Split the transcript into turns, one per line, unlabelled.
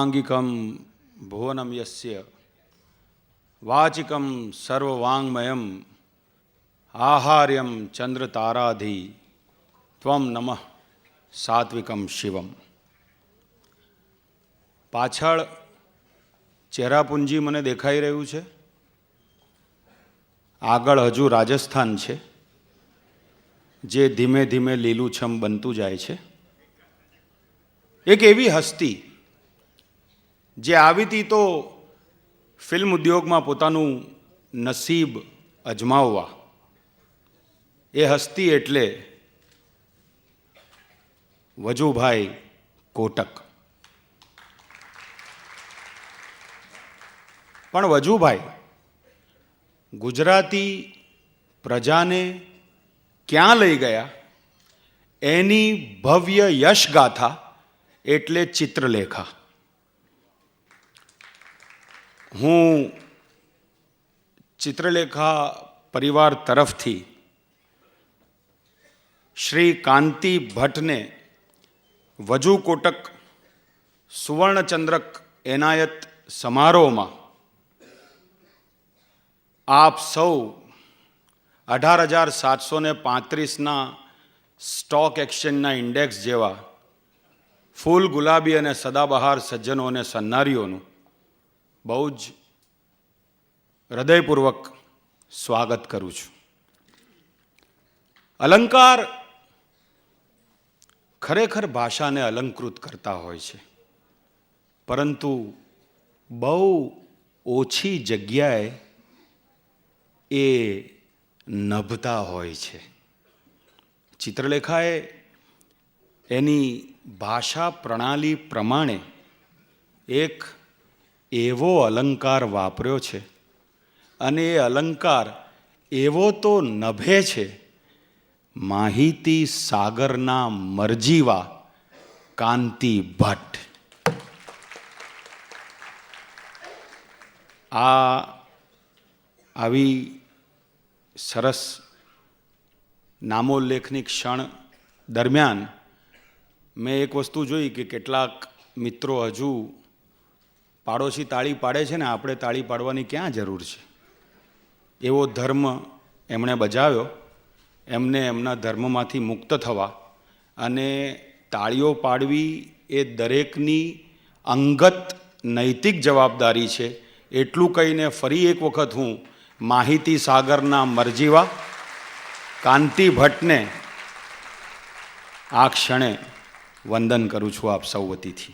सर्वांगिकं भुवनं यस्य वाचिकं सर्ववाङ्मयं आहार्यं चंद्रताराधि त्वं नमः सात्विकं शिवम। पाछळ चेरापुंजी मने देखाई रह्युं छे, आगळ हजू राजस्थान छे जे धीमे धीमे लीलूछम बनतुं जाय छे। एक एवी हस्ती जे आवीती तो फिल्म उद्योग में पोतानुं नसीब अजमाववा। ए हस्ती एटले वजूभाई कोटक। पण वजूभाई गुजराती प्रजाने क्या लई गया एनी भव्य यश गाथा एटले चित्रलेखा। हूँ चित्रलेखा परिवार तरफथी श्री कांति भट्ट ने वजू कोटक सुवर्णचंद्रक एनायत समारोह में आप सौ 18,735 ना स्टॉक एक्सचेंज ना इंडेक्स जेवा फूल गुलाबी और सदाबहार सज्जनों ने सन्नारीओनु बहुज हृदयपूर्वक स्वागत करूँ छूं। अलंकार खरेखर भाषा ने अलंकृत करता होय छे, परंतु बहु ओछी जग्याए ए नभता होय छे। चित्रलेखाए एनी भाषा प्रणाली प्रमाणे एक एवो अलंकार वापर्यो छे अने ए अलंकार एवो तो नभे छे, माहिती सागरना मरजीवा कांति भट्ट। आवी सरस नामोल्लेखनी क्षण दरमियान मैं एक वस्तु जोई कि केटलाक मित्रों हजू पाड़ोशी ताળી पाड़े छे ने आपणे ताળી पाड़वानी क्या जरूर छे, एवो धर्म एमणे बजाव्यो। एमने एमना धर्ममांथी मुक्त थवा अने ताळीओ पाड़वी ए दरेकनी अंगत नैतिक जवाबदारी छे। एटलुं कहीने फरी एक वखत हूँ माहिती सागरना मरजीवा कांति भट्टने आ क्षणे वंदन करूँ छूं आप सौ वतीथी।